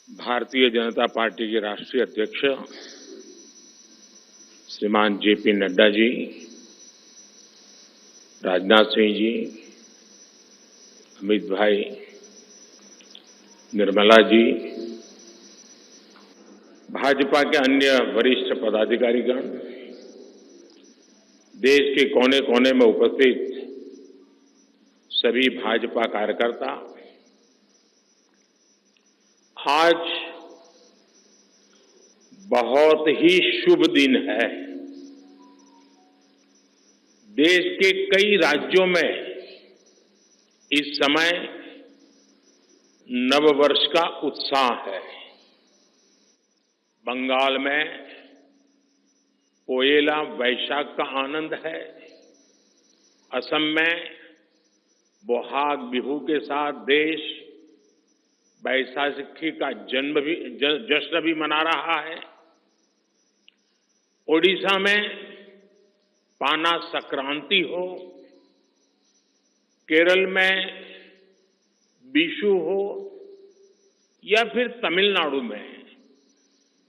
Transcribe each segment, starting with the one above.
Bharatiya Janata party के राष्ट्रीय अध्यक्ष श्रीमान जेपी नड्डा जी, राजनाथ सिंह जी, अमित भाई, निर्मला जी, भाजपा के अन्य वरिष्ठ पदाधिकारीगण, देश के कोने कोने में उपस्थित सभी भाजपा कार्यकर्ता, आज बहुत ही शुभ दिन है। देश के कई राज्यों में इस समय नववर्ष का उत्साह है। बंगाल में पोयला वैशाख का आनंद है। असम में बोहाग बिहू के साथ देश बैसाखी का जश्न भी मना रहा है। ओडिशा में पाना संक्रांति हो, केरल में विशु हो या फिर तमिलनाडु में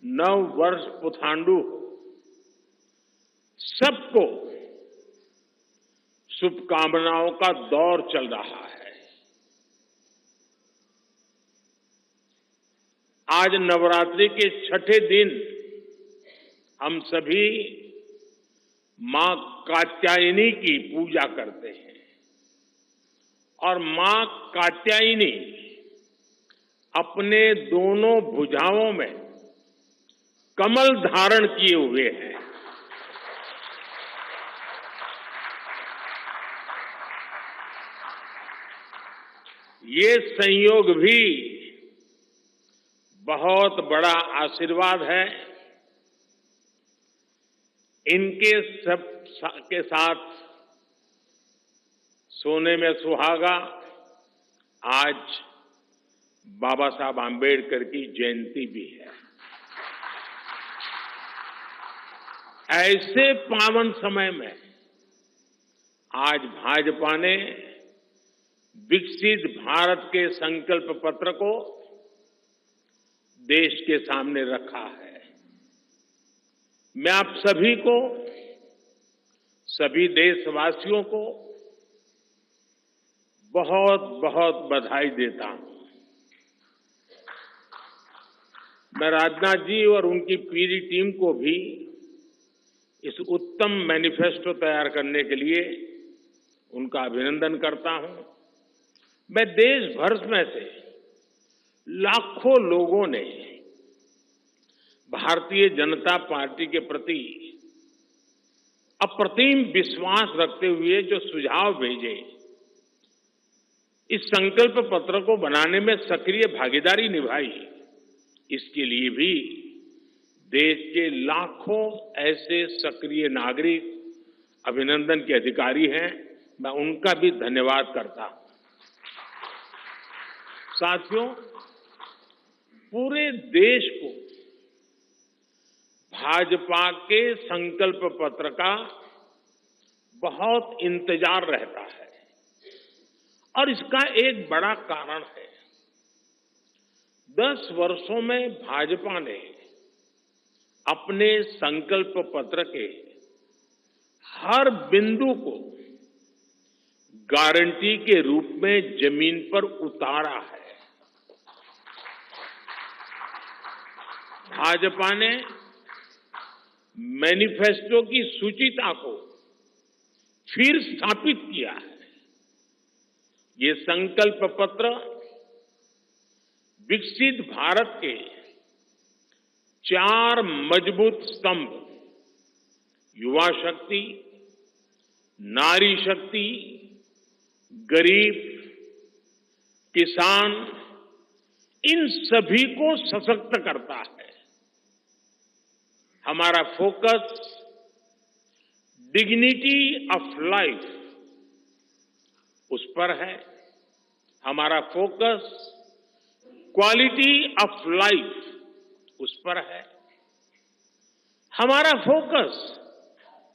नव वर्ष पुथांडु हो, सबको शुभकामनाओं का दौर चल रहा है। आज नवरात्रि के छठे दिन हम सभी मां कात्यायनी की पूजा करते हैं और मां कात्यायनी अपने दोनों भुजाओं में कमल धारण किए हुए हैं। ये संयोग भी बहुत बड़ा आशीर्वाद है। इनके सब के साथ सोने में सुहागा आज बाबा साहब आंबेडकर की जयंती भी है। ऐसे पावन समय में आज भाजपा ने विकसित भारत के संकल्प पत्र को देश के सामने रखा है। मैं आप सभी को, सभी देशवासियों को बहुत बहुत बधाई देता हूं। मैं राजनाथ जी और उनकी पूरी टीम को भी इस उत्तम मैनिफेस्टो तैयार करने के लिए उनका अभिनंदन करता हूं। मैं देश भर में से लाखों लोगों ने भारतीय जनता पार्टी के प्रति अप्रतिम विश्वास रखते हुए जो सुझाव भेजे, इस संकल्प पत्र को बनाने में सक्रिय भागीदारी निभाई, इसके लिए भी देश के लाखों ऐसे सक्रिय नागरिक अभिनंदन के अधिकारी हैं। मैं उनका भी धन्यवाद करता हूं। साथियों, पूरे देश को भाजपा के संकल्प पत्र का बहुत इंतजार रहता है और इसका एक बड़ा कारण है। 10 वर्षों में भाजपा ने अपने संकल्प पत्र के हर बिंदु को गारंटी के रूप में जमीन पर उतारा है। भाजपा ने मैनिफेस्टो की सूचिता को फिर स्थापित किया है। ये संकल्प पत्र विकसित भारत के 4 मजबूत स्तंभ, युवा शक्ति, नारी शक्ति, गरीब, किसान, इन सभी को सशक्त करता है। हमारा फोकस डिग्निटी ऑफ लाइफ उस पर है। हमारा फोकस क्वालिटी ऑफ लाइफ उस पर है। हमारा फोकस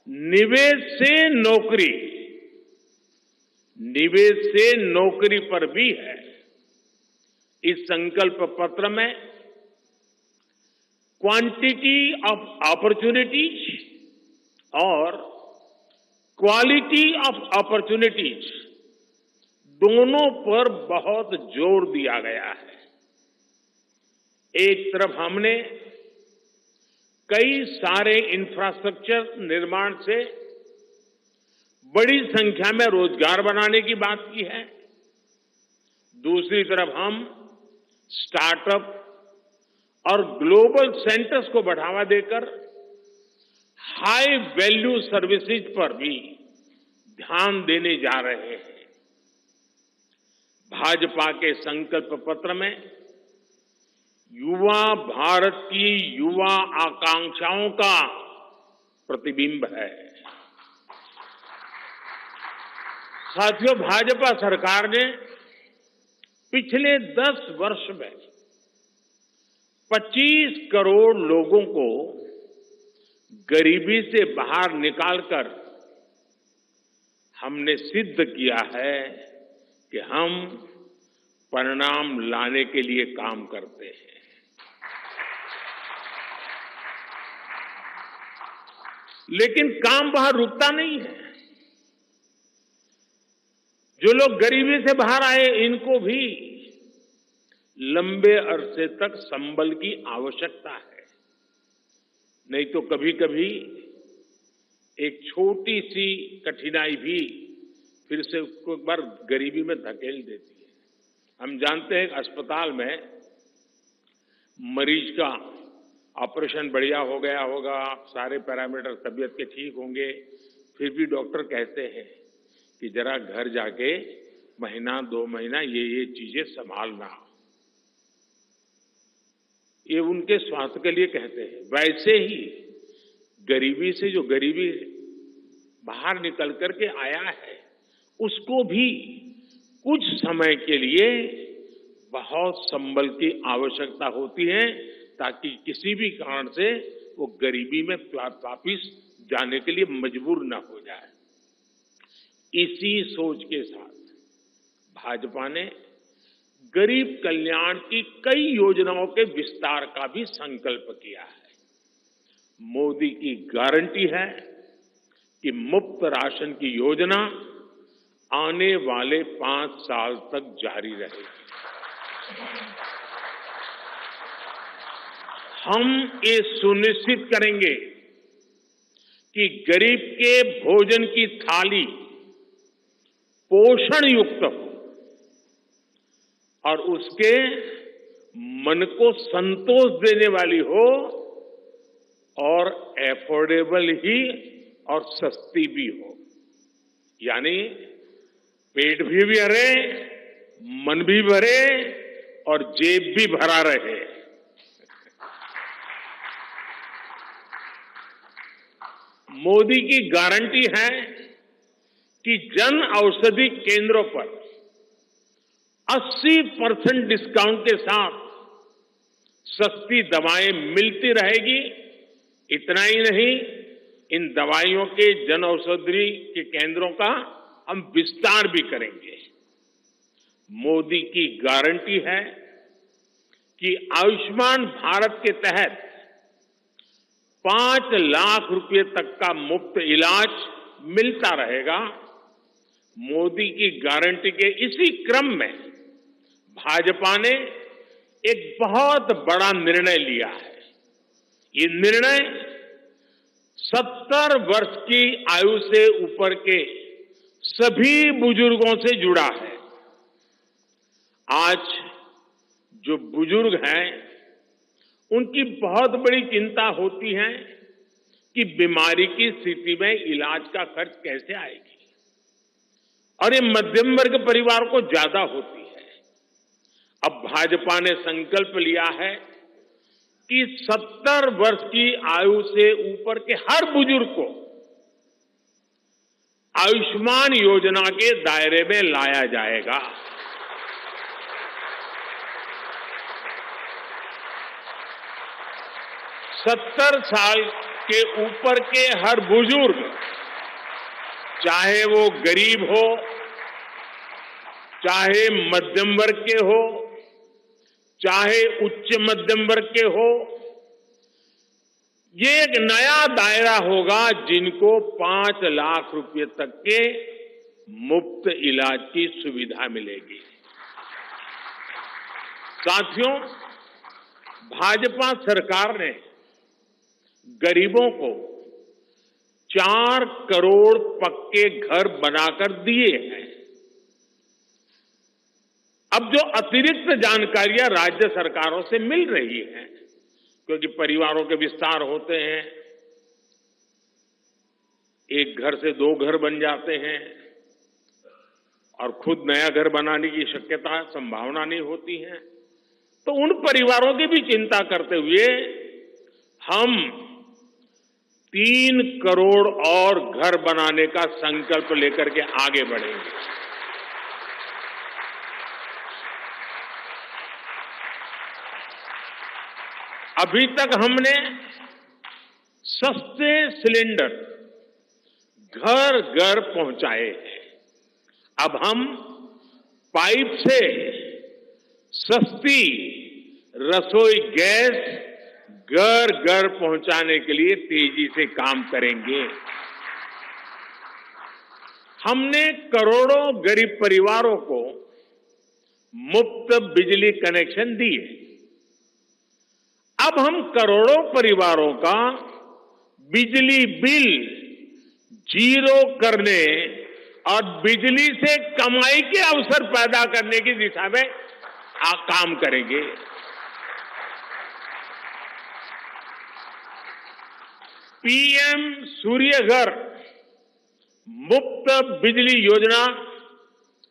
निवेश से नौकरी, निवेश से नौकरी पर भी है। इस संकल्प पत्र में क्वांटिटी ऑफ अपॉर्चुनिटीज और क्वालिटी ऑफ अपॉर्चुनिटीज दोनों पर बहुत जोर दिया गया है। एक तरफ हमने कई सारे इंफ्रास्ट्रक्चर निर्माण से बड़ी संख्या में रोजगार बनाने की बात की है। दूसरी तरफ हम स्टार्टअप और ग्लोबल सेंटर्स को बढ़ावा देकर हाई वैल्यू सर्विसेज पर भी ध्यान देने जा रहे हैं। भाजपा के संकल्प पत्र में युवा भारत की युवा आकांक्षाओं का प्रतिबिंब है। साथियों, भाजपा सरकार ने पिछले 10 वर्ष में 25 करोड़ लोगों को गरीबी से बाहर निकालकर हमने सिद्ध किया है कि हम परिणाम लाने के लिए काम करते हैं। लेकिन काम वहां रुकता नहीं है। जो लोग गरीबी से बाहर आए, इनको भी लंबे अरसे तक संबल की आवश्यकता है। नहीं तो कभी कभी एक छोटी सी कठिनाई भी फिर से उसको एक बार गरीबी में धकेल देती है। हम जानते हैं अस्पताल में मरीज का ऑपरेशन बढ़िया हो गया होगा, सारे पैरामीटर तबीयत के ठीक होंगे, फिर भी डॉक्टर कहते हैं कि जरा घर जाके महीना 2 महीना ये चीजें संभालना। ये उनके स्वास्थ्य के लिए कहते हैं। वैसे ही गरीबी से जो गरीबी बाहर निकल करके आया है, उसको भी कुछ समय के लिए बहुत संबल की आवश्यकता होती है, ताकि किसी भी कारण से वो गरीबी में वापिस जाने के लिए मजबूर न हो जाए। इसी सोच के साथ भाजपा ने गरीब कल्याण की कई योजनाओं के विस्तार का भी संकल्प किया है। मोदी की गारंटी है कि मुफ्त राशन की योजना आने वाले 5 साल तक जारी रहेगी। हम ये सुनिश्चित करेंगे कि गरीब के भोजन की थाली पोषण युक्त हो और उसके मन को संतोष देने वाली हो और एफोर्डेबल ही और सस्ती भी हो। यानी पेट भी भरे, मन भी भरे और जेब भी भरा रहे। मोदी की गारंटी है कि जन औषधि केंद्रों पर 80% डिस्काउंट के साथ सस्ती दवाएं मिलती रहेगी। इतना ही नहीं, इन दवाइयों के जन औषधि के केंद्रों का हम विस्तार भी करेंगे। मोदी की गारंटी है कि आयुष्मान भारत के तहत 5 लाख रुपए तक का मुफ्त इलाज मिलता रहेगा। मोदी की गारंटी के इसी क्रम में भाजपा ने एक बहुत बड़ा निर्णय लिया है। ये निर्णय 70 वर्ष की आयु से ऊपर के सभी बुजुर्गों से जुड़ा है। आज जो बुजुर्ग हैं, उनकी बहुत बड़ी चिंता होती है कि बीमारी की स्थिति में इलाज का खर्च कैसे आएगी, और ये मध्यम वर्ग परिवार को ज्यादा होती है। अब भाजपा ने संकल्प लिया है कि 70 वर्ष की आयु से ऊपर के हर बुजुर्ग को आयुष्मान योजना के दायरे में लाया जाएगा। 70 साल के ऊपर के हर बुजुर्ग, चाहे वो गरीब हो, चाहे मध्यम वर्ग के हो, चाहे उच्च मध्यम वर्ग के हो, ये एक नया दायरा होगा जिनको 5 लाख रुपए तक के मुफ्त इलाज की सुविधा मिलेगी। साथियों, भाजपा सरकार ने गरीबों को 4 करोड़ पक्के घर बनाकर दिए हैं। अब जो अतिरिक्त जानकारियां राज्य सरकारों से मिल रही हैं, क्योंकि परिवारों के विस्तार होते हैं, एक घर से 2 घर बन जाते हैं और खुद नया घर बनाने की शक्यता संभावना नहीं होती है, तो उन परिवारों की भी चिंता करते हुए हम 3 करोड़ और घर बनाने का संकल्प लेकर के आगे बढ़ेंगे। अभी तक हमने सस्ते सिलेंडर घर घर पहुंचाए हैं। अब हम पाइप से सस्ती रसोई गैस घर घर पहुंचाने के लिए तेजी से काम करेंगे। हमने करोड़ों गरीब परिवारों को मुफ्त बिजली कनेक्शन दिए। अब हम करोड़ों परिवारों का बिजली बिल 0 करने और बिजली से कमाई के अवसर पैदा करने की दिशा में काम करेंगे। पीएम सूर्य घर मुफ्त बिजली योजना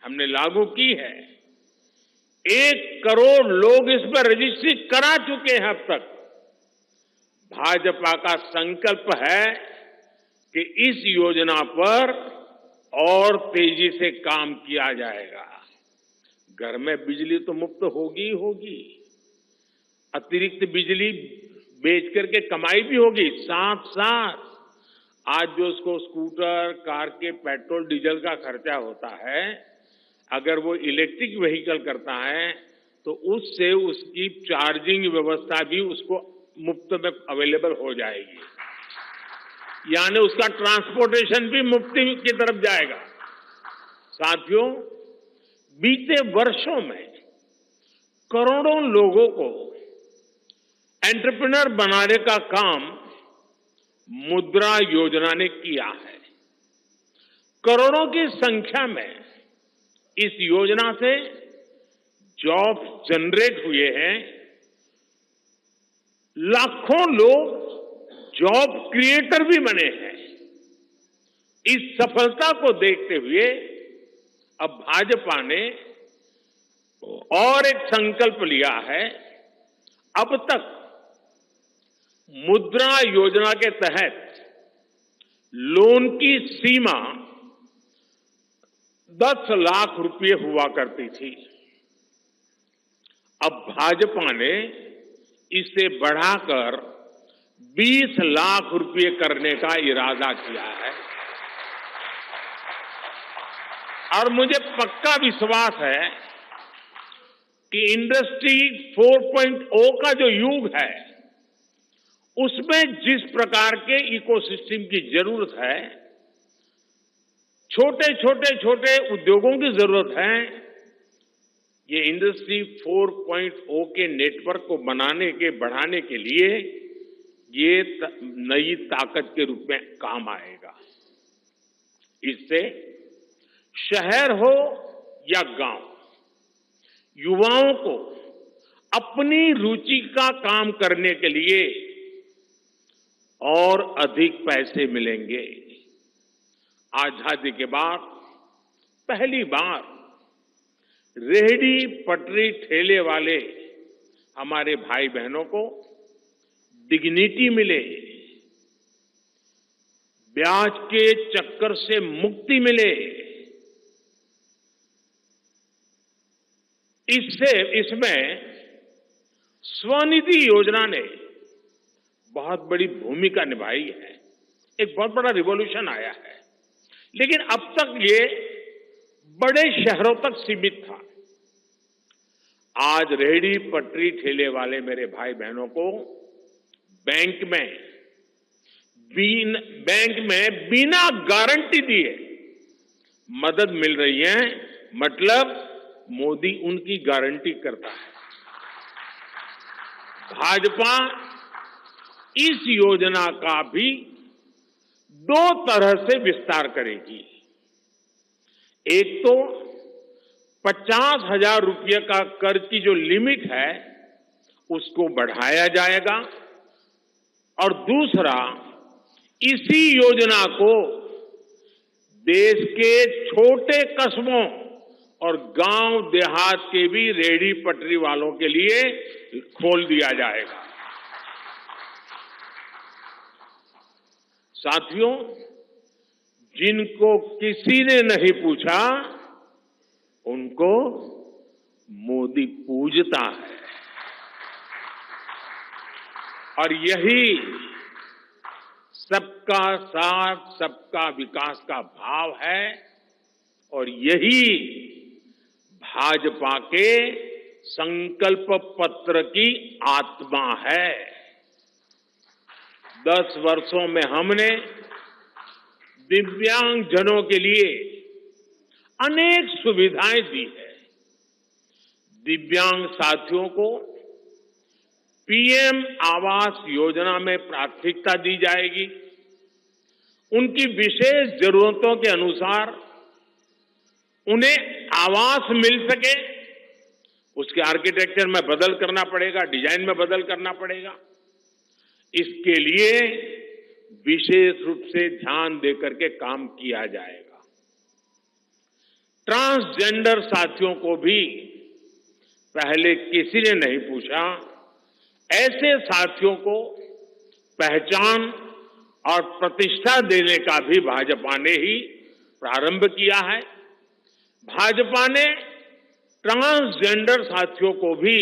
हमने लागू की है। 1 करोड़ लोग इस पर रजिस्ट्री करा चुके हैं अब तक। भाजपा का संकल्प है कि इस योजना पर और तेजी से काम किया जाएगा। घर में बिजली तो मुफ्त होगी ही होगी, अतिरिक्त बिजली बेच करके कमाई भी होगी। साथ साथ आज जो उसको स्कूटर, कार के पेट्रोल डीजल का खर्चा होता है, अगर वो इलेक्ट्रिक व्हीकल करता है तो उससे उसकी चार्जिंग व्यवस्था भी उसको मुफ्त में अवेलेबल हो जाएगी, यानी उसका ट्रांसपोर्टेशन भी मुफ्ती की तरफ जाएगा। साथियों, बीते वर्षों में करोड़ों लोगों को एंटरप्रेन्योर बनाने का काम मुद्रा योजना ने किया है। करोड़ों की संख्या में इस योजना से जॉब जनरेट हुए हैं। लाखों लोग जॉब क्रिएटर भी बने हैं। इस सफलता को देखते हुए अब भाजपा ने और एक संकल्प लिया है। अब तक मुद्रा योजना के तहत लोन की सीमा 10 लाख रुपए हुआ करती थी। अब भाजपा ने इसे बढ़ाकर 20 लाख रुपए करने का इरादा किया है और मुझे पक्का विश्वास है कि इंडस्ट्री 4.0 का जो युग है, उसमें जिस प्रकार के इकोसिस्टम की जरूरत है, छोटे उद्योगों की जरूरत है, ये इंडस्ट्री 4.0 के नेटवर्क को बढ़ाने के लिए ये नई ताकत के रूप में काम आएगा। इससे शहर हो या गांव, युवाओं को अपनी रुचि का काम करने के लिए और अधिक पैसे मिलेंगे। आजादी के बाद पहली बार रेहड़ी पटरी ठेले वाले हमारे भाई बहनों को डिग्निटी मिले, ब्याज के चक्कर से मुक्ति मिले। इसमें स्वनिधि योजना ने बहुत बड़ी भूमिका निभाई है। एक बहुत बड़ा रिवॉल्यूशन आया है, लेकिन अब तक ये बड़े शहरों तक सीमित था। आज रेहड़ी पटरी ठेले वाले मेरे भाई बहनों को बैंक में बैंक में बिना गारंटी दिए मदद मिल रही है, मतलब मोदी उनकी गारंटी करता है। भाजपा इस योजना का भी 2 तरह से विस्तार करेगी। एक तो 50,000 रुपये का कर्ज की जो लिमिट है उसको बढ़ाया जाएगा, और दूसरा, इसी योजना को देश के छोटे कस्बों और गांव देहात के भी रेहड़ी पटरी वालों के लिए खोल दिया जाएगा। साथियों, जिनको किसी ने नहीं पूछा उनको मोदी पूजता है, और यही सबका साथ सबका विकास का भाव है, और यही भाजपा के संकल्प पत्र की आत्मा है। 10 वर्षों में हमने दिव्यांगजनों के लिए अनेक सुविधाएं दी है। दिव्यांग साथियों को पीएम आवास योजना में प्राथमिकता दी जाएगी। उनकी विशेष जरूरतों के अनुसार उन्हें आवास मिल सके, उसके आर्किटेक्चर में बदल करना पड़ेगा, डिजाइन में बदल करना पड़ेगा। इसके लिए विशेष रूप से ध्यान देकर के काम किया जाएगा। ट्रांसजेंडर साथियों को भी पहले किसी ने नहीं पूछा, ऐसे साथियों को पहचान और प्रतिष्ठा देने का भी भाजपा ने ही प्रारंभ किया है। भाजपा ने ट्रांसजेंडर साथियों को भी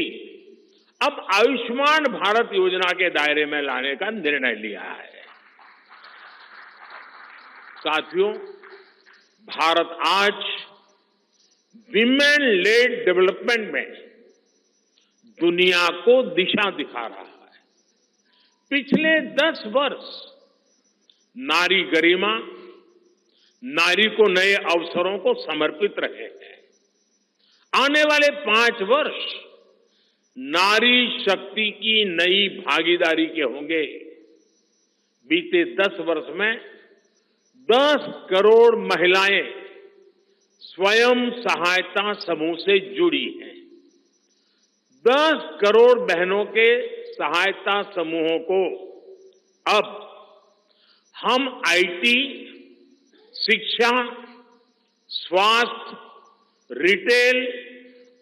अब आयुष्मान भारत योजना के दायरे में लाने का निर्णय लिया है। साथियों, भारत आज विमेन लेड डेवलपमेंट में दुनिया को दिशा दिखा रहा है। पिछले 10 वर्ष नारी गरिमा, नारी को नए अवसरों को समर्पित रहे हैं। आने वाले 5 वर्ष नारी शक्ति की नई भागीदारी के होंगे। बीते 10 वर्ष में 10 करोड़ महिलाएं स्वयं सहायता समूह से जुड़ी हैं। 10 करोड़ बहनों के सहायता समूहों को अब हम आईटी, शिक्षा, स्वास्थ्य, रिटेल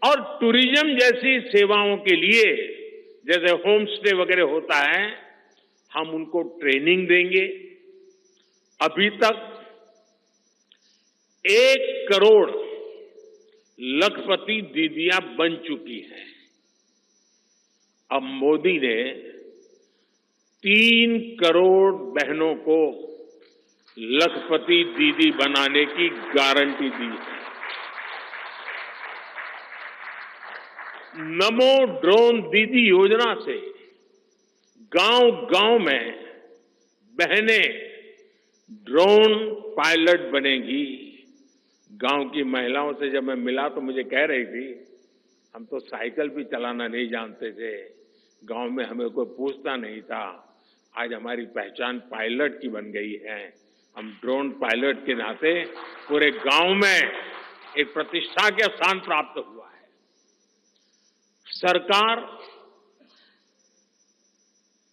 और टूरिज्म जैसी सेवाओं के लिए, जैसे होम स्टे वगैरह होता है, हम उनको ट्रेनिंग देंगे। अभी तक 1 करोड़ लखपति दीदियां बन चुकी हैं। अब मोदी ने 3 करोड़ बहनों को लखपति दीदी बनाने की गारंटी दी है। नमो ड्रोन दीदी योजना से गांव-गांव में बहनें ड्रोन पायलट बनेंगी। गांव की महिलाओं से जब मैं मिला तो मुझे कह रही थी, हम तो साइकिल भी चलाना नहीं जानते थे, गांव में हमें कोई पूछता नहीं था, आज हमारी पहचान पायलट की बन गई है। हम ड्रोन पायलट के नाते पूरे गांव में एक प्रतिष्ठा का स्थान प्राप्त हुआ है। सरकार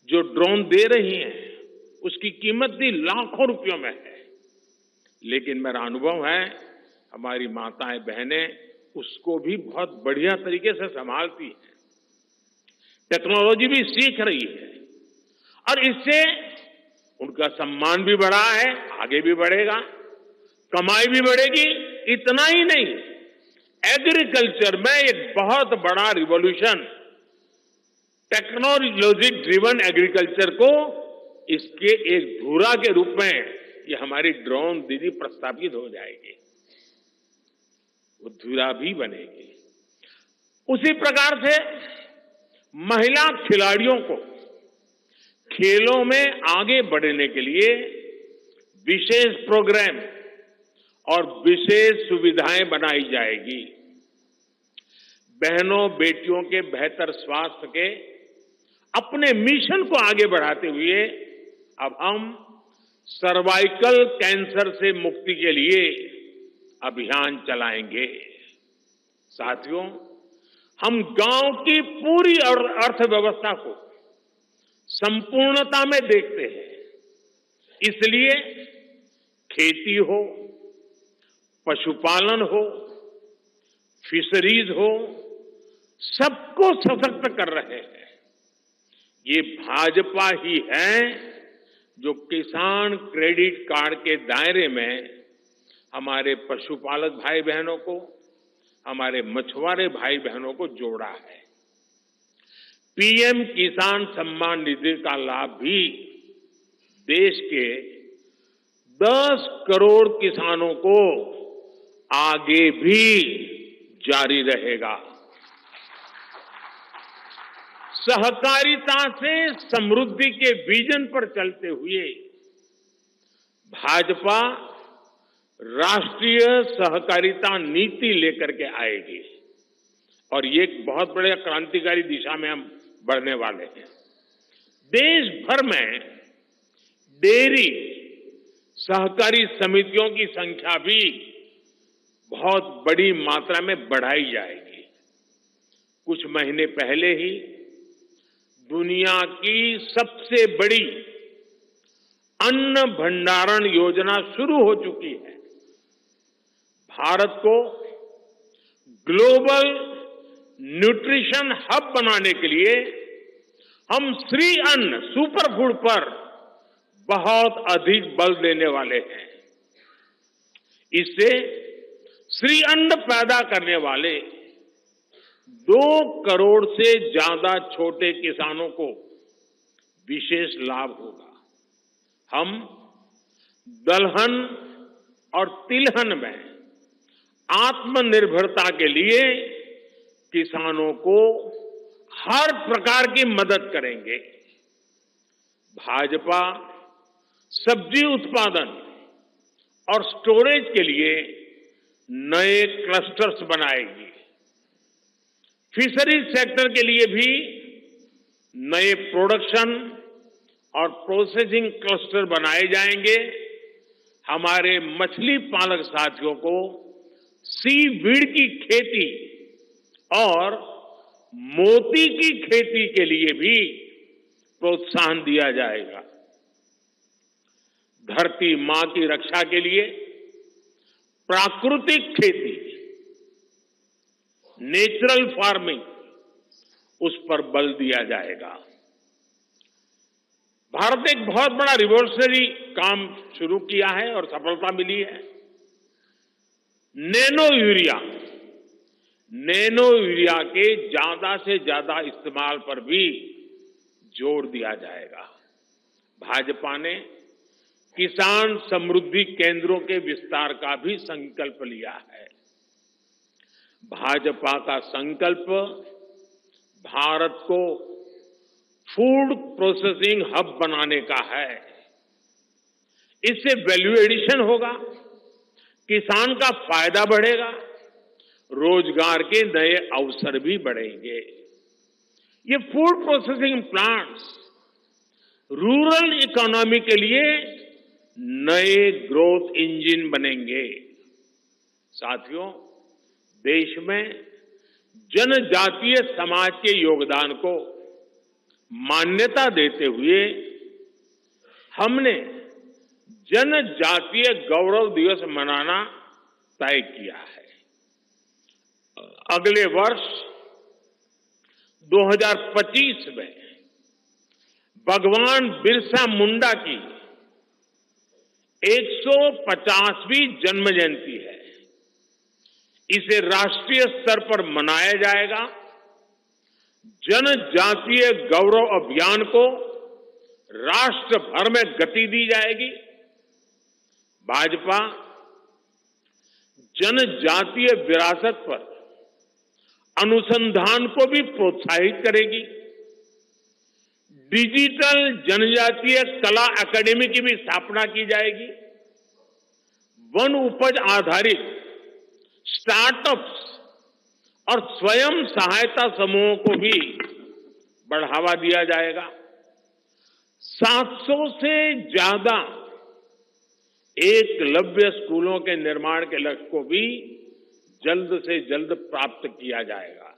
जो ड्रोन दे रही है उसकी कीमत भी लाखों रुपयों में है, लेकिन मेरा अनुभव है हमारी माताएं बहनें उसको भी बहुत बढ़िया तरीके से संभालती हैं। टेक्नोलॉजी भी सीख रही है और इससे उनका सम्मान भी बढ़ा है, आगे भी बढ़ेगा, कमाई भी बढ़ेगी। इतना ही नहीं, एग्रीकल्चर में एक बहुत बड़ा रिवॉल्यूशन, टेक्नोलॉजी ड्रिवन एग्रीकल्चर को इसके एक धुरा के रूप में ये हमारी ड्रोन दीदी प्रस्तावित हो जाएगी, वो धुरा भी बनेगी। उसी प्रकार से महिला खिलाड़ियों को खेलों में आगे बढ़ने के लिए विशेष प्रोग्राम और विशेष सुविधाएं बनाई जाएगी। बहनों बेटियों के बेहतर स्वास्थ्य के अपने मिशन को आगे बढ़ाते हुए अब हम सर्वाइकल कैंसर से मुक्ति के लिए अभियान चलाएंगे। साथियों, हम गांव की पूरी अर्थव्यवस्था को संपूर्णता में देखते हैं। इसलिए खेती हो, पशुपालन हो, फिशरीज हो, सबको सशक्त कर रहे हैं। ये भाजपा ही है जो किसान क्रेडिट कार्ड के दायरे में हमारे पशुपालक भाई बहनों को, हमारे मछुआरे भाई बहनों को जोड़ा है। पीएम किसान सम्मान निधि का लाभ भी देश के 10 करोड़ किसानों को आगे भी जारी रहेगा। सहकारिता से समृद्धि के विजन पर चलते हुए भाजपा राष्ट्रीय सहकारिता नीति लेकर के आएगी और ये एक बहुत बड़े क्रांतिकारी दिशा में हम बढ़ने वाले हैं। देश भर में डेयरी सहकारी समितियों की संख्या भी बहुत बड़ी मात्रा में बढ़ाई जाएगी। कुछ महीने पहले ही दुनिया की सबसे बड़ी अन्न भंडारण योजना शुरू हो चुकी है। भारत को ग्लोबल न्यूट्रिशन हब बनाने के लिए हम श्री अन्न सुपर फूड पर बहुत अधिक बल देने वाले हैं। इससे श्री अन्न पैदा करने वाले 2 करोड़ से ज्यादा छोटे किसानों को विशेष लाभ होगा। हम दलहन और तिलहन में आत्मनिर्भरता के लिए किसानों को हर प्रकार की मदद करेंगे। भाजपा सब्जी उत्पादन और स्टोरेज के लिए नए क्लस्टर्स बनाएगी। फिशरीज सेक्टर के लिए भी नए प्रोडक्शन और प्रोसेसिंग क्लस्टर बनाए जाएंगे। हमारे मछली पालक साथियों को सीवीड की खेती और मोती की खेती के लिए भी प्रोत्साहन दिया जाएगा। धरती मां की रक्षा के लिए प्राकृतिक खेती, नेचुरल फार्मिंग, उस पर बल दिया जाएगा। भारत एक बहुत बड़ा रिवॉल्यूशनरी काम शुरू किया है और सफलता मिली है। नैनो यूरिया के ज्यादा से ज्यादा इस्तेमाल पर भी जोर दिया जाएगा। भाजपा ने किसान समृद्धि केंद्रों के विस्तार का भी संकल्प लिया है। भाजपा का संकल्प भारत को फूड प्रोसेसिंग हब बनाने का है। इससे वैल्यू एडिशन होगा, किसान का फायदा बढ़ेगा, रोजगार के नए अवसर भी बढ़ेंगे। ये food processing plants rural economy के लिए नए ग्रोथ इंजन बनेंगे। साथियों, देश में जनजातीय समाज के योगदान को मान्यता देते हुए हमने जनजातीय गौरव दिवस मनाना तय किया है। अगले वर्ष 2025 में भगवान बिरसा मुंडा की 150वीं जन्म जयंती है। इसे राष्ट्रीय स्तर पर मनाया जाएगा। जनजातीय गौरव अभियान को राष्ट्र भर में गति दी जाएगी। भाजपा जनजातीय विरासत पर अनुसंधान को भी प्रोत्साहित करेगी। डिजिटल जनजातीय कला अकादमी की भी स्थापना की जाएगी। वन उपज आधारित स्टार्टअप्स और स्वयं सहायता समूहों को भी बढ़ावा दिया जाएगा। 700 से ज्यादा एकलव्य स्कूलों के निर्माण के लक्ष्य को भी जल्द से जल्द प्राप्त किया जाएगा।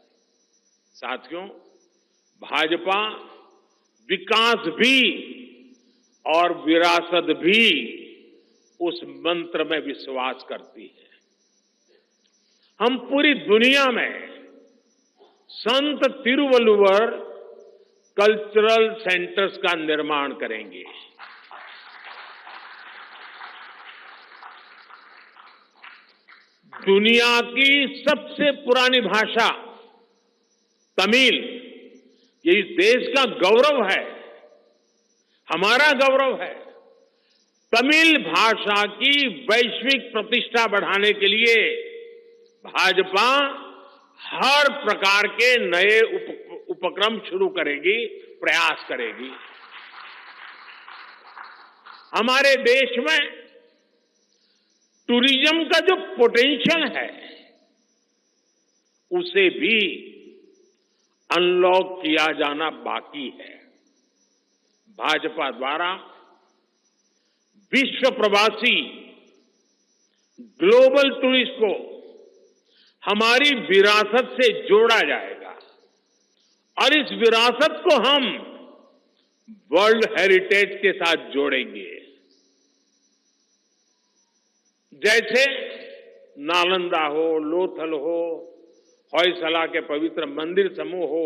साथियों, भाजपा विकास भी और विरासत भी उस मंत्र में विश्वास करती है। हम पूरी दुनिया में संत तिरुवल्लुवर कल्चरल सेंटर्स का निर्माण करेंगे। दुनिया की सबसे पुरानी भाषा तमिल, ये इस देश का गौरव है, हमारा गौरव है। तमिल भाषा की वैश्विक प्रतिष्ठा बढ़ाने के लिए भाजपा हर प्रकार के नए उपक्रम शुरू करेगी, प्रयास करेगी। हमारे देश में टूरिज्म का जो पोटेंशियल है, उसे भी अनलॉक किया जाना बाकी है। भाजपा द्वारा विश्व प्रवासी ग्लोबल टूरिस्ट को हमारी विरासत से जोड़ा जाएगा और इस विरासत को हम वर्ल्ड हेरिटेज के साथ जोड़ेंगे। जैसे नालंदा हो, लोथल हो, होयसला के पवित्र मंदिर समूह हो,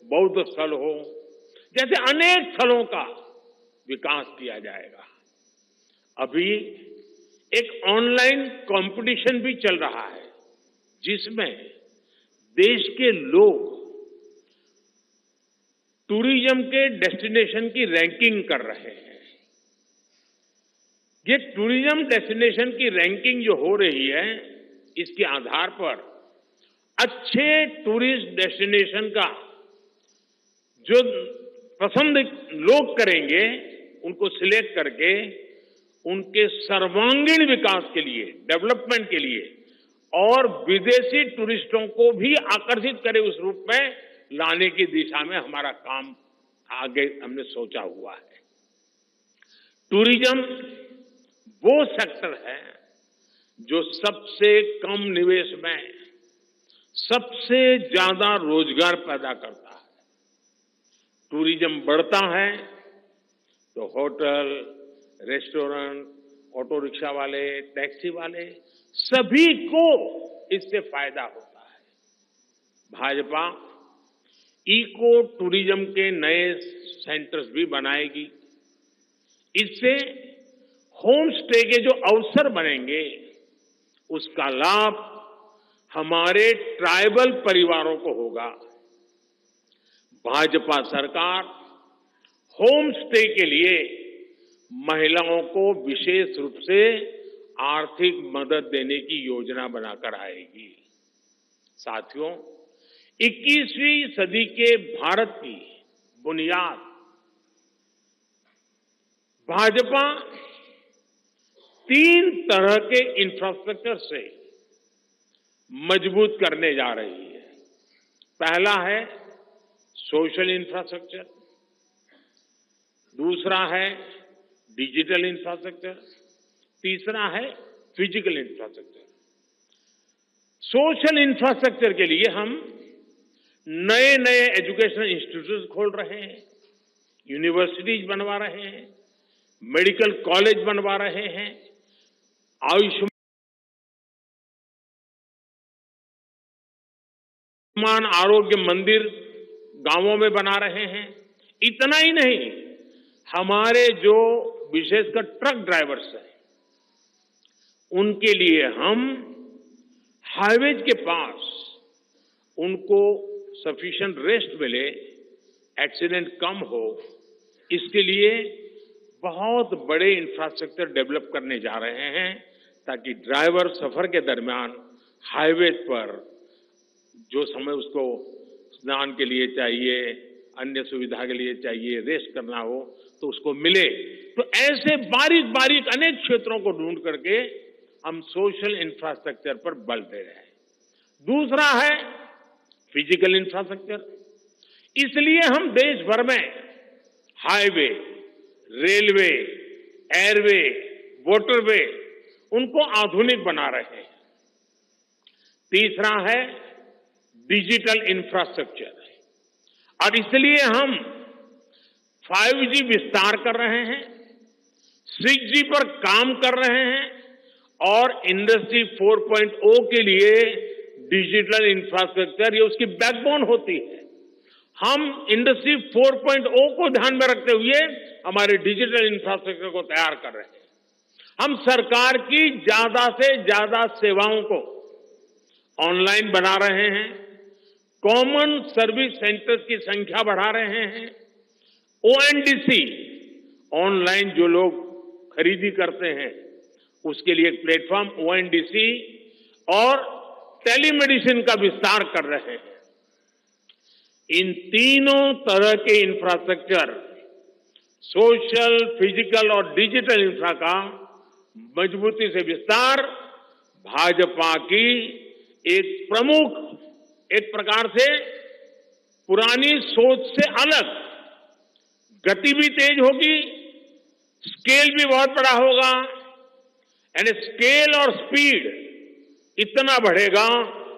बौद्ध स्थल हो, जैसे अनेक स्थलों का विकास किया जाएगा। अभी एक ऑनलाइन कंपटीशन भी चल रहा है, जिसमें देश के लोग टूरिज्म के डेस्टिनेशन की रैंकिंग कर रहे हैं। ये टूरिज्म डेस्टिनेशन की रैंकिंग जो हो रही है, इसके आधार पर अच्छे टूरिस्ट डेस्टिनेशन का जो पसंद लोग करेंगे, उनको सिलेक्ट करके उनके सर्वांगीण विकास के लिए, डेवलपमेंट के लिए और विदेशी टूरिस्टों को भी आकर्षित करे उस रूप में लाने की दिशा में हमारा काम आगे हमने सोचा हुआ है। टूरिज्म वो सेक्टर है जो सबसे कम निवेश में सबसे ज्यादा रोजगार पैदा करता है। टूरिज्म बढ़ता है तो होटल, रेस्टोरेंट, ऑटो रिक्शा वाले, टैक्सी वाले सभी को इससे फायदा होता है। भाजपा इको टूरिज्म के नए सेंटर्स भी बनाएगी। इससे होम स्टे के जो अवसर बनेंगे, उसका लाभ हमारे ट्राइबल परिवारों को होगा। भाजपा सरकार होम स्टे के लिए महिलाओं को विशेष रूप से आर्थिक मदद देने की योजना बनाकर आएगी। साथियों, 21वीं सदी के भारत की बुनियाद भाजपा 3 तरह के इंफ्रास्ट्रक्चर से मजबूत करने जा रही है। पहला है सोशल इंफ्रास्ट्रक्चर, दूसरा है डिजिटल इंफ्रास्ट्रक्चर, तीसरा है फिजिकल इंफ्रास्ट्रक्चर। सोशल इंफ्रास्ट्रक्चर के लिए हम नए नए एजुकेशनल इंस्टीट्यूट खोल रहे हैं, यूनिवर्सिटीज बनवा रहे हैं, मेडिकल कॉलेज बनवा रहे हैं, आयुष्मान आरोग्य मंदिर गांवों में बना रहे हैं। इतना ही नहीं, हमारे जो विशेषकर ट्रक ड्राइवर्स हैं, उनके लिए हम हाईवेज के पास उनको सफिशिएंट रेस्ट मिले, एक्सीडेंट कम हो, इसके लिए बहुत बड़े इंफ्रास्ट्रक्चर डेवलप करने जा रहे हैं, ताकि ड्राइवर सफर के दरमियान हाईवे पर जो समय उसको स्नान के लिए चाहिए, अन्य सुविधा के लिए चाहिए, रेस्ट करना हो तो उसको मिले। तो ऐसे बारीक बारीक अनेक क्षेत्रों को ढूंढ करके हम सोशल इंफ्रास्ट्रक्चर पर बल दे रहे हैं। दूसरा है फिजिकल इंफ्रास्ट्रक्चर। इसलिए हम देश भर में हाईवे, रेलवे, एयरवे, वाटरवे उनको आधुनिक बना रहे हैं। तीसरा है डिजिटल इंफ्रास्ट्रक्चर, और इसलिए हम 5G विस्तार कर रहे हैं, 6G पर काम कर रहे हैं, और इंडस्ट्री 4.0 के लिए डिजिटल इंफ्रास्ट्रक्चर ये उसकी बैकबोन होती है। हम इंडस्ट्री 4.0 को ध्यान में रखते हुए हमारे डिजिटल इंफ्रास्ट्रक्चर को तैयार कर रहे हैं। हम सरकार की ज्यादा से ज्यादा सेवाओं को ऑनलाइन बना रहे हैं, कॉमन सर्विस सेंटर्स की संख्या बढ़ा रहे हैं, ONDC ऑनलाइन जो लोग खरीदी करते हैं उसके लिए एक प्लेटफॉर्म ONDC और टेलीमेडिसिन का विस्तार कर रहे हैं। इन तीनों तरह के इंफ्रास्ट्रक्चर, सोशल, फिजिकल और डिजिटल इंफ्रा का मजबूती से विस्तार भाजपा की एक प्रमुख, एक प्रकार से पुरानी सोच से अलग, गति भी तेज होगी, स्केल भी बहुत बड़ा होगा, यानी स्केल और स्पीड इतना बढ़ेगा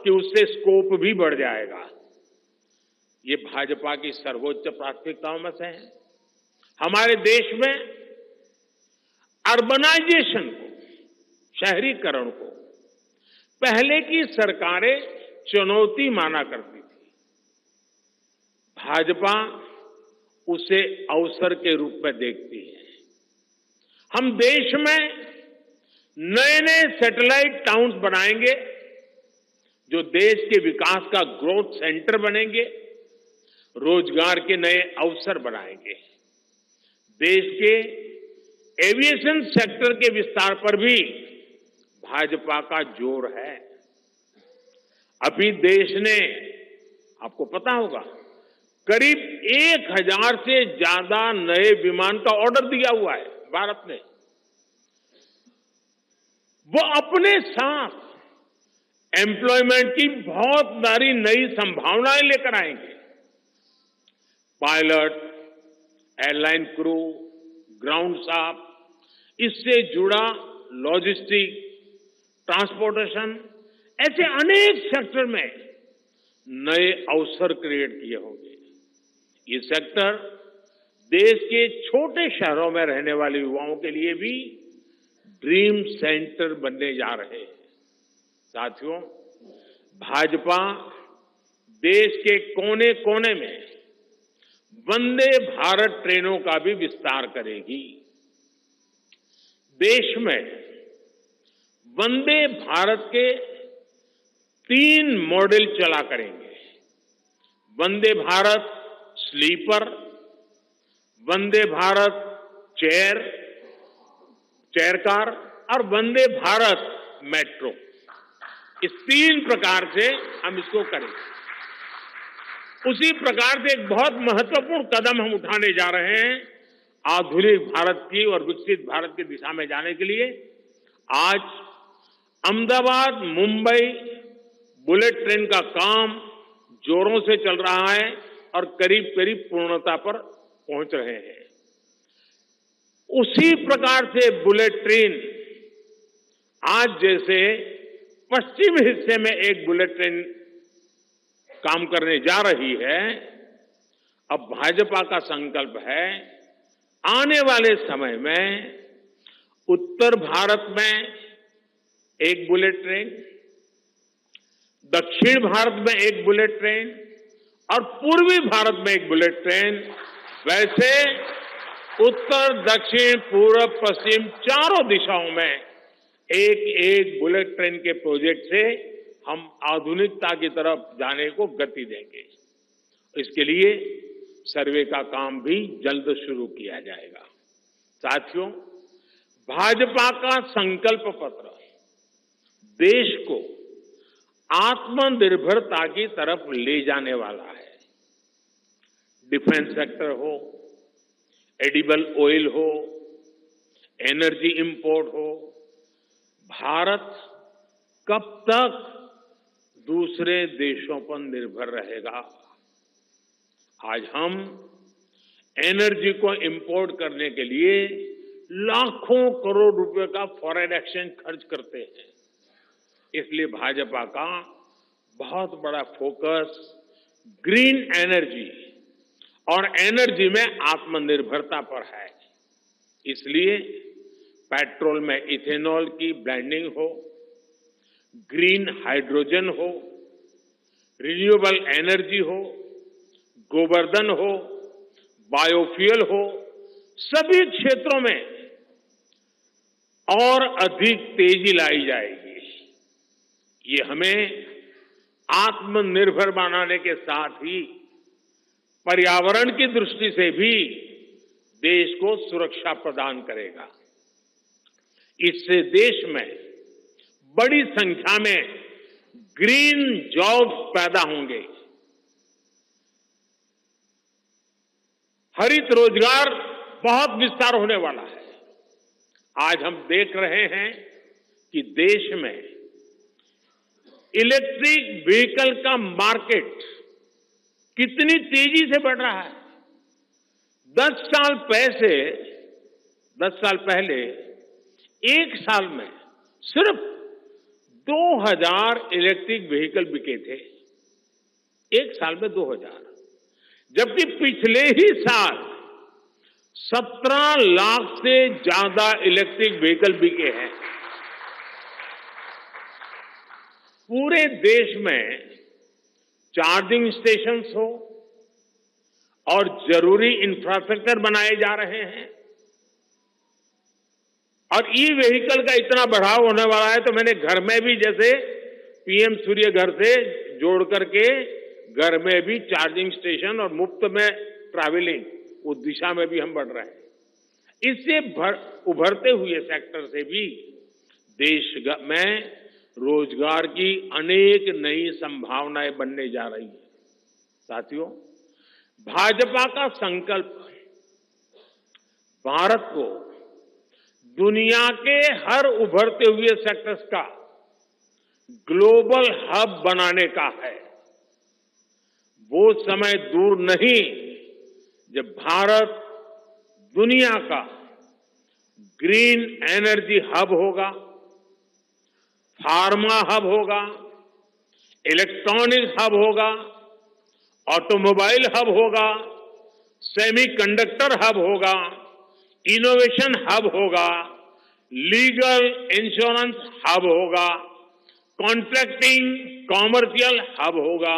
कि उससे स्कोप भी बढ़ जाएगा। ये भाजपा की सर्वोच्च प्राथमिकताओं में से है। हमारे देश में अर्बनाइजेशन को, शहरीकरण को पहले की सरकारें चुनौती माना करती थी। भाजपा उसे अवसर के रूप में देखती है। हम देश में नए नए सैटेलाइट टाउन्स बनाएंगे जो देश के विकास का ग्रोथ सेंटर बनेंगे, रोजगार के नए अवसर बनाएंगे। देश के एविएशन सेक्टर के विस्तार पर भी भाजपा का जोर है। अभी देश ने, आपको पता होगा, करीब 1000 से ज्यादा नए विमान का ऑर्डर दिया हुआ है भारत ने। वो अपने साथ एम्प्लॉयमेंट की बहुत सारी नई संभावनाएं लेकर आएंगे। Pilot, airline crew, ground staff, इससे जुड़ा लॉजिस्टिक, ट्रांसपोर्टेशन, ऐसे अनेक सेक्टर में नए अवसर क्रिएट किए होंगे। ये सेक्टर देश के छोटे शहरों में रहने वाले युवाओं के लिए भी ड्रीम सेंटर बनने जा रहे हैं। साथियों, भाजपा देश के कोने कोने में वंदे भारत ट्रेनों का भी विस्तार करेगी। देश में वंदे भारत के 3 मॉडल चला करेंगे। Vande Bharat sleeper, Vande Bharat chair car और वंदे भारत मेट्रो। इस 3 प्रकार से हम इसको करेंगे। उसी प्रकार से एक बहुत महत्वपूर्ण कदम हम उठाने जा रहे हैं आधुनिक भारत की और विकसित भारत की दिशा में जाने के लिए। आज अहमदाबाद मुंबई बुलेट ट्रेन का काम जोरों से चल रहा है और करीब करीब पूर्णता पर पहुंच रहे हैं। उसी प्रकार से बुलेट ट्रेन आज जैसे पश्चिम हिस्से में एक बुलेट ट्रेन काम करने जा रही है, अब भाजपा का संकल्प है आने वाले समय में उत्तर भारत में एक बुलेट ट्रेन, दक्षिण भारत में एक बुलेट ट्रेन और पूर्वी भारत में एक बुलेट ट्रेन, वैसे उत्तर, दक्षिण, पूर्व, पश्चिम चारों दिशाओं में एक एक बुलेट ट्रेन के प्रोजेक्ट से हम आधुनिकता की तरफ जाने को गति देंगे। इसके लिए सर्वे का काम भी जल्द शुरू किया जाएगा। साथियों, भाजपा का संकल्प पत्र देश को आत्मनिर्भरता की तरफ ले जाने वाला है। डिफेंस सेक्टर हो, एडिबल ऑयल हो, एनर्जी इंपोर्ट हो, भारत कब तक दूसरे देशों पर निर्भर रहेगा? आज हम एनर्जी को इंपोर्ट करने के लिए लाखों करोड़ रुपए का फॉरेन एक्सचेंज खर्च करते हैं। इसलिए भाजपा का बहुत बड़ा फोकस ग्रीन एनर्जी और एनर्जी में आत्मनिर्भरता पर है। इसलिए पेट्रोल में इथेनॉल की ब्लेंडिंग हो, ग्रीन हाइड्रोजन हो, रिन्यूएबल एनर्जी हो, गोवर्धन हो, बायोफ्यूल हो, सभी क्षेत्रों में और अधिक तेजी लाई जाएगी। ये हमें आत्मनिर्भर बनाने के साथ ही पर्यावरण की दृष्टि से भी देश को सुरक्षा प्रदान करेगा। इससे देश में बड़ी संख्या में ग्रीन जॉब्स पैदा होंगे, हरित रोजगार बहुत विस्तार होने वाला है। आज हम देख रहे हैं कि देश में इलेक्ट्रिक व्हीकल का मार्केट कितनी तेजी से बढ़ रहा है। 10 साल पहले एक साल में सिर्फ 2000 इलेक्ट्रिक व्हीकल बिके थे। एक साल में 2000, जबकि पिछले ही साल 17 लाख से ज्यादा इलेक्ट्रिक व्हीकल बिके हैं। पूरे देश में चार्जिंग स्टेशंस हो और जरूरी इंफ्रास्ट्रक्चर बनाए जा रहे हैं और ई व्हीकल का इतना बढ़ाव होने वाला है, तो मैंने घर में भी जैसे पीएम सूर्य घर से जोड़ करके घर में भी चार्जिंग स्टेशन और मुफ्त में ट्रैवलिंग, उस दिशा में भी हम बढ़ रहे हैं। इससे उभरते हुए सेक्टर से भी देश में रोजगार की अनेक नई संभावनाएं बनने जा रही है। साथियों, भाजपा का संकल्प भारत को दुनिया के हर उभरते हुए सेक्टर्स का ग्लोबल हब बनाने का है। वो समय दूर नहीं जब भारत दुनिया का ग्रीन एनर्जी हब होगा, फार्मा हब होगा, इलेक्ट्रॉनिक हब होगा, ऑटोमोबाइल हब होगा, सेमीकंडक्टर हब होगा, इनोवेशन हब होगा, लीगल इंश्योरेंस हब होगा, कॉन्ट्रैक्टिंग कॉमर्शियल हब होगा।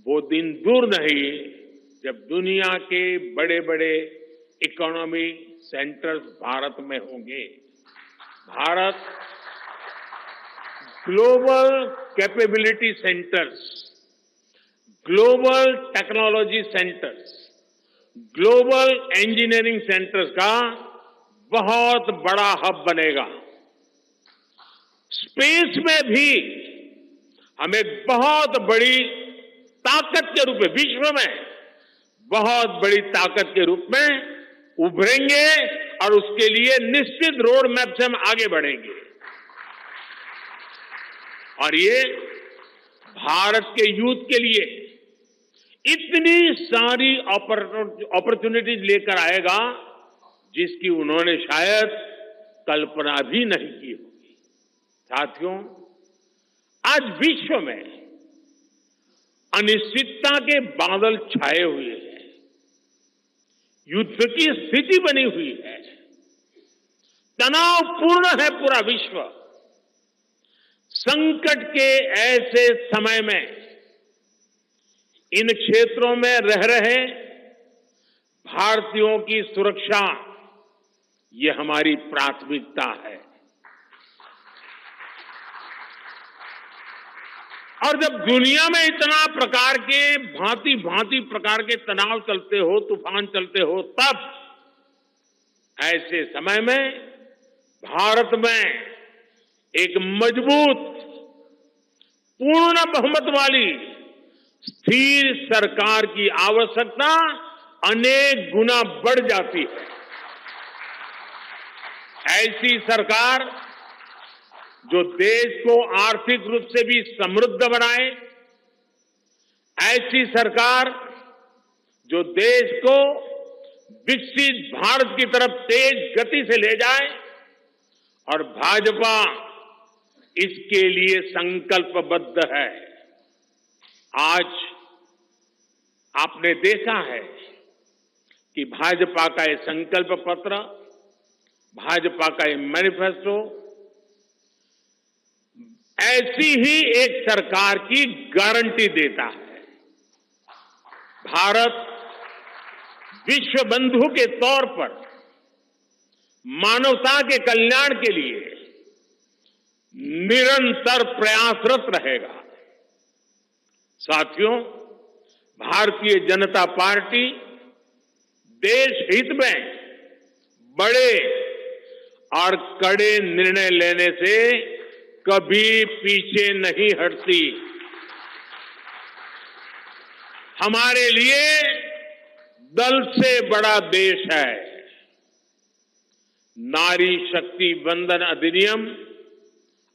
वो दिन दूर नहीं जब दुनिया के बड़े बड़े इकोनॉमी सेंटर्स भारत में होंगे। Bharat global capability centres, global technology centres, global engineering centres का बहुत बड़ा हब बनेगा। स्पेस में भी हम एक बहुत बड़ी ताकत के रूप में, विश्व में बहुत बड़ी ताकत के रूप में उभरेंगे और उसके लिए निश्चित रोड मैप से हम आगे बढ़ेंगे। और ये भारत के यूथ के लिए इतनी सारी अपॉर्चुनिटीज लेकर आएगा जिसकी उन्होंने शायद कल्पना भी नहीं की होगी। साथियों, आज विश्व में अनिश्चितता के बादल छाए हुए हैं, युद्ध की स्थिति बनी हुई है, तनावपूर्ण है पूरा विश्व। संकट के ऐसे समय में इन क्षेत्रों में रह रहे भारतीयों की सुरक्षा, ये हमारी प्राथमिकता है। और जब दुनिया में इतना प्रकार के भांति भांति प्रकार के तनाव चलते हो, तूफान चलते हो, तब ऐसे समय में भारत में एक मजबूत, पूर्ण बहुमत वाली स्थिर सरकार की आवश्यकता अनेक गुना बढ़ जाती है। ऐसी सरकार जो देश को आर्थिक रूप से भी समृद्ध बनाए, ऐसी सरकार जो देश को विकसित भारत की तरफ तेज गति से ले जाए, और भाजपा इसके लिए संकल्पबद्ध है। आज आपने देखा है कि भाजपा का ये संकल्प पत्र, भाजपा का ये मैनिफेस्टो ऐसी ही एक सरकार की गारंटी देता है। भारत विश्व बंधु के तौर पर मानवता के कल्याण के लिए निरंतर प्रयासरत रहेगा। साथियों, भारतीय जनता पार्टी देश हित में बड़े और कड़े निर्णय लेने से कभी पीछे नहीं हटती। हमारे लिए दल से बड़ा देश है। नारी शक्ति वंदन अधिनियम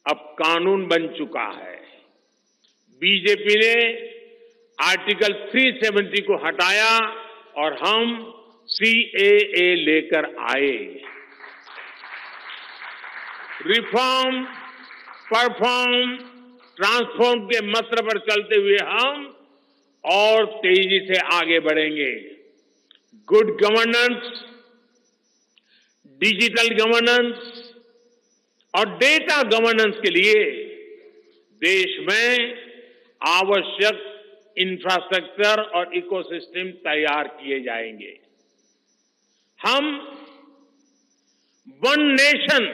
अब कानून बन चुका है। बीजेपी ने आर्टिकल 370 को हटाया और हम सीएए लेकर आए। रिफॉर्म, परफॉर्म, ट्रांसफॉर्म के मंत्र पर चलते हुए हम और तेजी से आगे बढ़ेंगे। गुड गवर्नेंस, डिजिटल गवर्नेंस और डेटा गवर्नेंस के लिए देश में आवश्यक इंफ्रास्ट्रक्चर और इकोसिस्टम तैयार किए जाएंगे। हम वन नेशन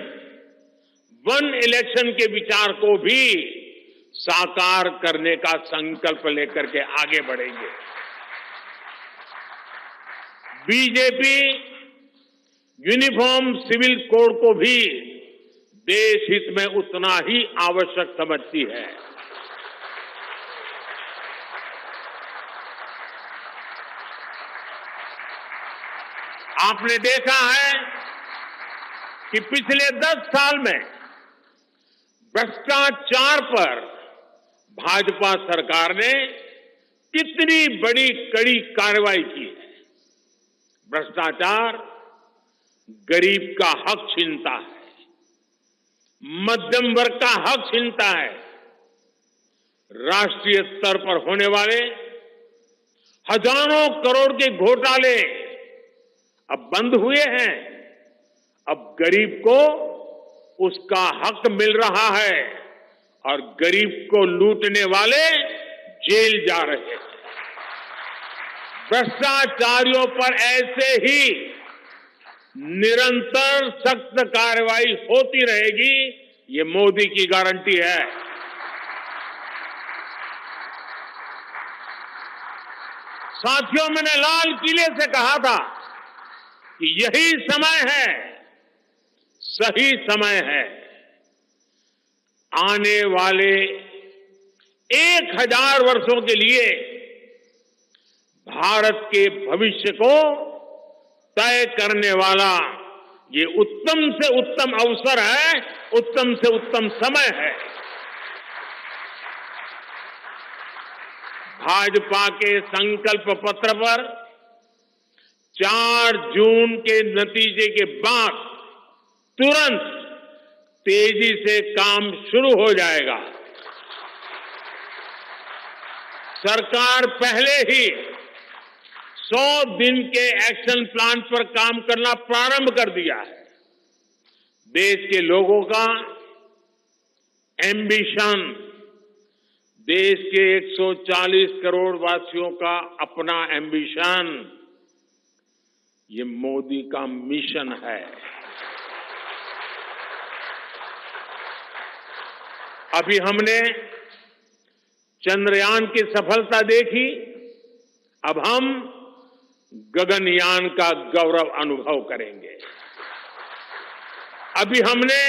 वन इलेक्शन के विचार को भी साकार करने का संकल्प लेकर के आगे बढ़ेंगे। बीजेपी यूनिफॉर्म सिविल कोड को भी देश हित में उतना ही आवश्यक समझती है। आपने देखा है कि पिछले 10 साल में भ्रष्टाचार पर भाजपा सरकार ने कितनी बड़ी कड़ी कार्रवाई की है। भ्रष्टाचार गरीब का हक छीनता है, मध्यम वर्ग का हक छीनता है। राष्ट्रीय स्तर पर होने वाले हजारों करोड़ के घोटाले अब बंद हुए हैं। अब गरीब को उसका हक मिल रहा है और गरीब को लूटने वाले जेल जा रहे हैं। भ्रष्टाचारियों पर ऐसे ही निरंतर सख्त कार्रवाई होती रहेगी, ये मोदी की गारंटी है। साथियों, मैंने लाल किले से कहा था कि यही समय है, सही समय है। आने वाले 1000 वर्षों के लिए भारत के भविष्य को तय करने वाला ये उत्तम से उत्तम अवसर है, उत्तम से उत्तम समय है। भाजपा के संकल्प पत्र पर 4 जून के नतीजे के बाद तुरंत तेजी से काम शुरू हो जाएगा। सरकार पहले ही 100 दिन के एक्शन प्लान पर काम करना प्रारंभ कर दिया है। देश के लोगों का एम्बिशन, देश के 140 करोड़ वासियों का अपना एम्बिशन, ये मोदी का मिशन है। अभी हमने चंद्रयान की सफलता देखी, अब हम गगनयान का गौरव अनुभव करेंगे। अभी हमने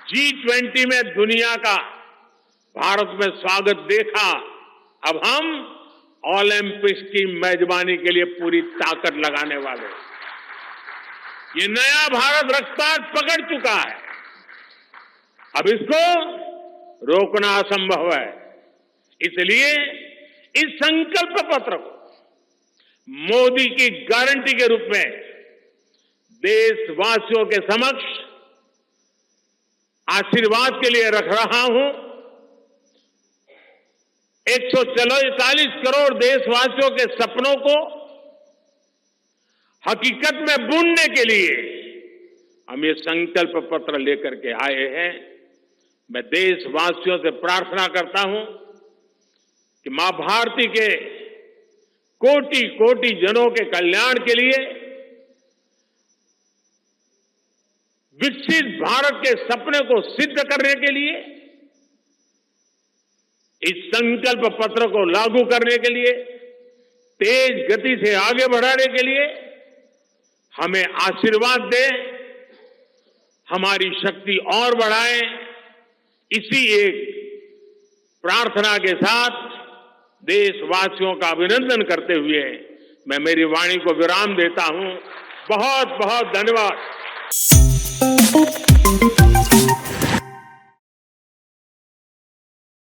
G20 में दुनिया का भारत में स्वागत देखा, अब हम ओलंपिक्स की मेजबानी के लिए पूरी ताकत लगाने वाले हैं। ये नया भारत रफ्तार पकड़ चुका है। अब इसको रोकना असंभव है। इसलिए इस संकल्प पत्र को मोदी की गारंटी के रूप में देशवासियों के समक्ष आशीर्वाद के लिए रख रहा हूं। 144 करोड़ देशवासियों के सपनों को हकीकत में बुनने के लिए हम ये संकल्प पत्र लेकर के आए हैं। मैं देशवासियों से प्रार्थना करता हूं कि मां भारती के कोटि कोटि जनों के कल्याण के लिए, विकसित भारत के सपने को सिद्ध करने के लिए, इस संकल्प पत्र को लागू करने के लिए, तेज गति से आगे बढ़ाने के लिए हमें आशीर्वाद दें, हमारी शक्ति और बढ़ाएं। इसी एक प्रार्थना के साथ देशवासियों का अभिनंदन करते हुए मैं मेरी वाणी को विराम देता हूं। बहुत बहुत धन्यवाद।